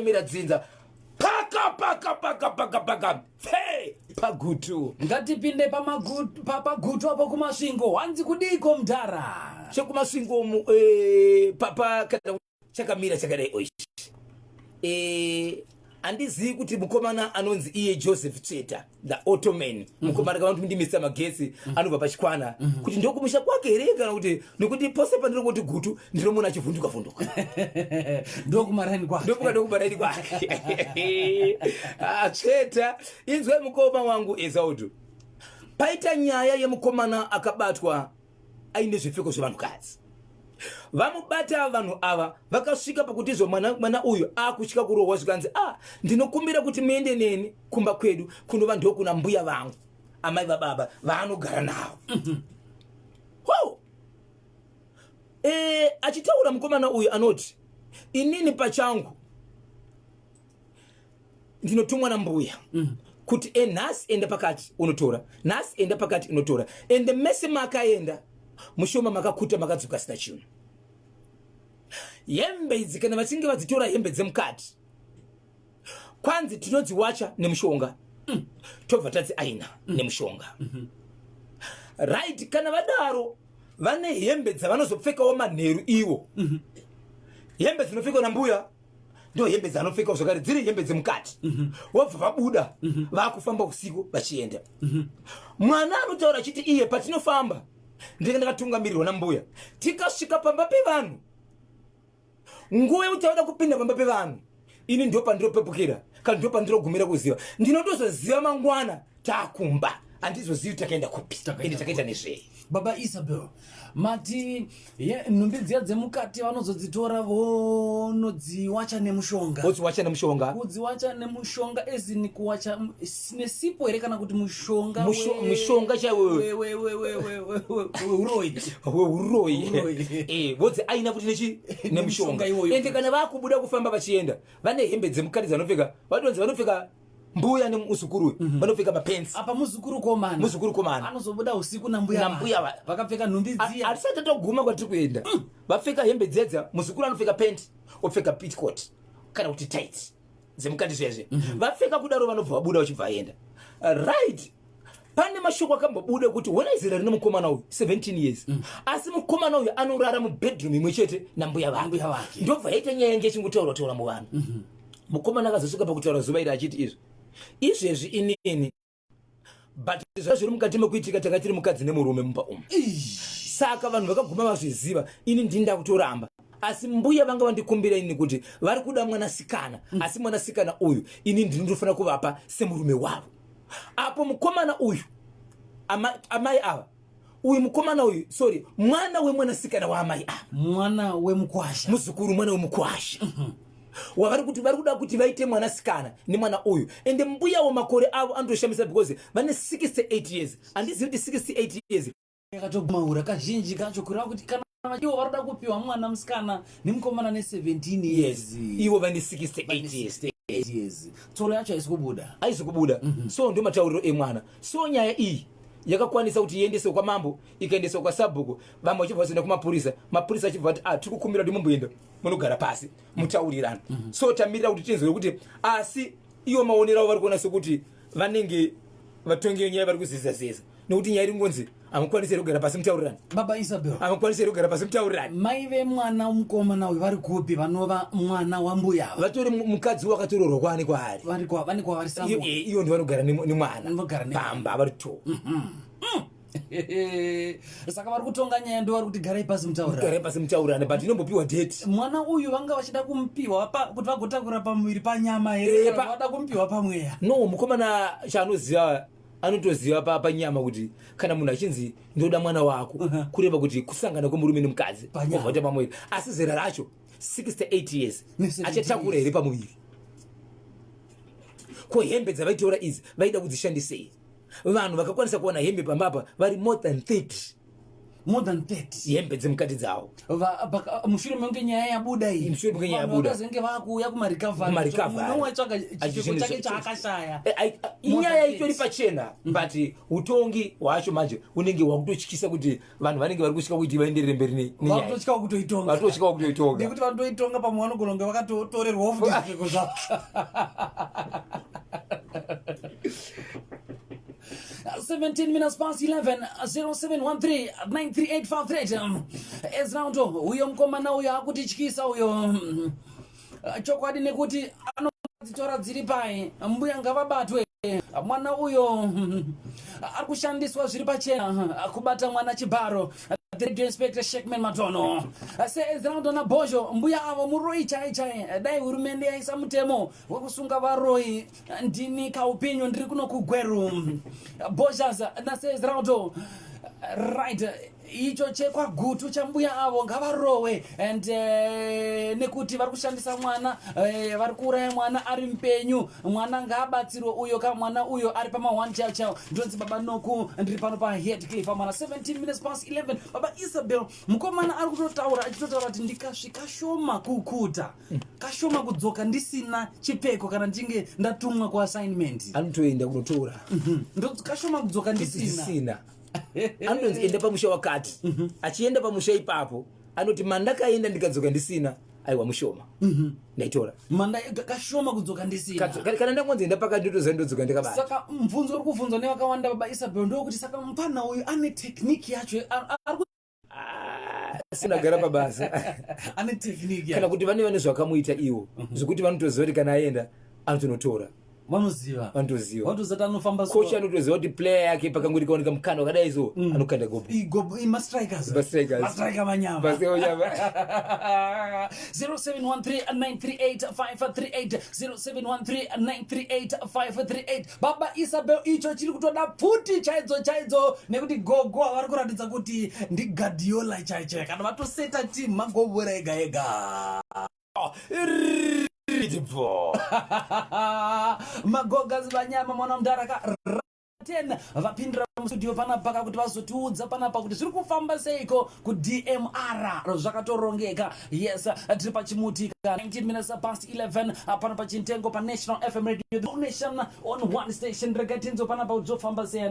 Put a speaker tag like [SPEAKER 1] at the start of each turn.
[SPEAKER 1] kutemera dzinza paka hey pagutu
[SPEAKER 2] ngatipinde pagutu apo kumasvingo hanzi kudiko mdhara
[SPEAKER 1] chekumasvingo papa kana chakamira chakadai oishi andizivi kuti mukomana anonzi iye Joseph Cheta the Ottoman mukomana kana kuti ndimisa magesi anobva pachikwana kuti ndokumusha kwake here kana kuti nekuti pose pandiri kuti gutu ndiro muna chivhunduka
[SPEAKER 2] ndokumarani
[SPEAKER 1] kwake Cheta inzwe mukoma wangu Ezaudu paita nyaya yemukomana akabatwa aine zvipfeko zvevanhukadzi vamubata vanhu ava vakasvika pakutizvo mwana uyu akusvika kurohwa zvikanzi ndinokumbira kuti muende neni kumba kwedu kunova ndokuna mbuya vangu amai vababa vaanogara navo achitaura mukomana uyu anoti inini pachangu ndinotumwa nambuya kuti nhasi enda pakati unotora nhasi enda pakati unotora ende mese makaenda mushoma makakuta makadzoka sina chinhu hembe idzi kana vachinge vadzitora hembe dzemukati kwanzi tinodziwacha nemushonga tobva tadzi aina nemushonga right kana vadaro vane hembe dzavanozopfekawo manheru iwo hembe dzinopfekwa nambuya ndo hembe dzanopfekawo zvakare dziri hembe dzemukati wobva vabuda vakufamba usiku vachienda mwana anotaura achiti iye patinofamba ndakatungamirirwa nambuya tikasvika pamba pevanhu nguva yekuti kupinda pamba pevanhu ini ndo pandiropepukira kana ndo pandirogumira kuziva ndinotozoziva mangwana takumba handizozivi takaenda kupi ende takaita nezvei.
[SPEAKER 2] Baba Isabel mati nhumbi dziya dzemukati vanozodzitora vonodziwacha nemushonga kudziwacha nemushonga ezini kuwacha nesipo here kana kuti mushonga
[SPEAKER 1] uroyi vodzi aina kuti nechi nemushonga ende kana vakubuda kufamba vachienda vane hembe dzemukati dzanopfeka vadonzi vanopfeka mbuya nemuzukuru vanopfeka mapensi
[SPEAKER 2] apa muzukuru komana anozobuda usiku nambuya vakapfeka nhumbi dziya
[SPEAKER 1] arisati toguma kwatiri kuenda vapfeka hembe dzedza muzukuru anopfeka penti opfeka pitcoat kana kuti tight dzemukati zvezve vapfeka kudaro vanobva vabuda vachibva vaenda right pane mashoko akambobuda kuti wona izera rine mukomana uyu 17 years asi mukomana uyu anorara mubedroom imwe chete nambuya vake ndobva yaita nyaya yange chingutaura muvanhu mukomana akazosvika pakutaura zuva iri achiti izvezvi inini but zvazviri mukati mekuitika takatiri mukadzi nemurume mumba umu saka vanhu vakaguma vazviziva ini ndinda kutoramba asi mbuya vanga vandikumbira ini kuti vari kuda mwanasikana asi mwanasikana uyu ini ndinofanira kuvapa semurume wavo apo mukomana uyu amai ava uyu mukomana uyu mwana wemwanasikana waamai ava
[SPEAKER 2] mwana wemukwasha
[SPEAKER 1] muzukuru mwana wemukwasha wavari kuti vari kuda kuti vaite mwanasikana nemwana uyu ende mbuya wamakore avo andoshamisa because vane 68 years handizivi kuti 68 years
[SPEAKER 2] yakatogumaura kazhinji kacho kureva kuti kana ivo varoda kupiwa mwana musikana nemukomana ne17 years
[SPEAKER 1] ivo vane 68
[SPEAKER 2] years tsoro yacho
[SPEAKER 1] haisi kubuda so ndio matauriro emwana so nyaya iyi yakakwanisa kuti iendese kwa mambo ikaendesa kwa sabhuku vamwe vachibva vachienda kumapurisa mapurisa achibva ati tiri kukumbira kuti mumboenda munogara pasi mutaurirana so tamirira kuti tinzwe kuti asi iwo maonero avo vari kuona sekuti vanenge vatongi nyaya vari kuzizazeza nekuti nyaya iri ngonzi amukwanisi kugara pasi mutaurirana.
[SPEAKER 2] Baba Isabel
[SPEAKER 1] amukwanisi kugara pasi mutaurirana.
[SPEAKER 2] mai vemwana mukomana uyu vari kupi vanova mwana wambuya
[SPEAKER 1] vatori mukadzi wakatororwa kwani kwaari
[SPEAKER 2] vani kwavari sambo
[SPEAKER 1] iyo ndio vanogara nemwana pamba vari to
[SPEAKER 2] saka vari kutonga nyaya ndo vari kuti garai pasi
[SPEAKER 1] mutaurirana but inombopiwa date
[SPEAKER 2] mwana uyu vanga vachida kumupiwa kuti vagotakura pamuviri panyama here vada kumupiwa pamweya
[SPEAKER 1] no mukomana chaanoziva anotoziva panyama kuti kana munhu achinzi ndoda mwana wako kureva kuti kusangana kwemurume nemukadzi ovata pamwiri asi zera racho 68 years achatakura here pamuviri ko hembe dzavaitora idzi vaida kudzishandisei vanhu vakakwanisa kuwana hembe pambapa vari more than 30
[SPEAKER 2] more than 30
[SPEAKER 1] hembe dzemukati dzawo
[SPEAKER 2] mushure menge nyaya yabuda iyi
[SPEAKER 1] mushure menge nyaya yabuda
[SPEAKER 2] vakazenge vakuuya kumarikavhari waitsvaga chipfeko chake chaakashaya
[SPEAKER 1] inyaya itori pachena but utongi hwacho manje unenge wakutotyisa kuti vanhu vanenge vari kusvika kuti vaenderere mberi nenyaya
[SPEAKER 2] vatotya kutoitonga nekuti vanotoitonga pamwe vanogona kunge vakatotorerwa ofu zvipfeko zvavo 17 minutes past 11 0713 93853 Ezraundo uyo mukomana uyo akutityisa uyo chokwadi nekuti anodzitora dziri pai mbuya ngavabatwe mwana uyo arikushandiswa zviri pachena kubata mwana chibharo Radio Inspector Shekman Matono Ezraundo na Bhozho mbuya avo muroi chai dai hurumende yaisa mutemo wekusunga varoi ndini kaupenyu ndiri kuno kugweru Bhozhaza na Ezraundo right icho chekwa gutu chambuya avo ngavarowe and nekuti vari kushandisa mwana vari kuuraya mwana ari mpenyu mwana ngaabatsirwe uyo ka mwana uyo ari pama one chao ndonzi baba Noku ndiri pano pa Headcliff mwana 17 minutes past 11 baba Isabel mukomana ari kutotaura achitotaura kuti ndikasvika shoma kukuta kashoma kudzoka ndisina chipfeko kana ndinge ndatumwa ku assignment
[SPEAKER 1] anotoenda kunotora
[SPEAKER 2] ndonzi kashoma kudzoka ndisina
[SPEAKER 1] anonzi enda pamusha wakati achienda pamusha ipapo anoti mandakaenda ndikadzoka ndisina aiwa mushoma ndaitora
[SPEAKER 2] manda kashoma kudzoka ndisina
[SPEAKER 1] kana ndangonzi enda pakati ndotozva ndodzoka ndikabata
[SPEAKER 2] saka mvunzo uri kubvunzwa nevakawanda baba Isabel ndokuti saka mupana uyu ane tekniki yacho
[SPEAKER 1] sinagara pabasa
[SPEAKER 2] ane tekniki
[SPEAKER 1] kana kuti vane zvakamuita iwo zvokuti vanotoziva kuti kana aenda anotonotora
[SPEAKER 2] vanoziva vanotozati anofamba
[SPEAKER 1] kocha anotoziva kuti player yake pakanguri kaoneka mukana wakadai so anokanda gobo
[SPEAKER 2] mastrikers manyama 0713-938-538 baba Isabel icho chiri kutoda pfuti chaidzo nekuti gogo vari kuratidza kuti ndiGuardiola chaicho kana vatoseta team magobora ega magogazi vanyama mwana mdaraka 10 vapindira mustudio panapa kuti vazotiudza panapa kuti zviri kufamba seiko kuDMR zvakatorongeka yes tiri pachimutika 19 minutes past 11 panapa chintengo pa National FM Radio the nation on one station rekatinzo panapa kuzofamba sei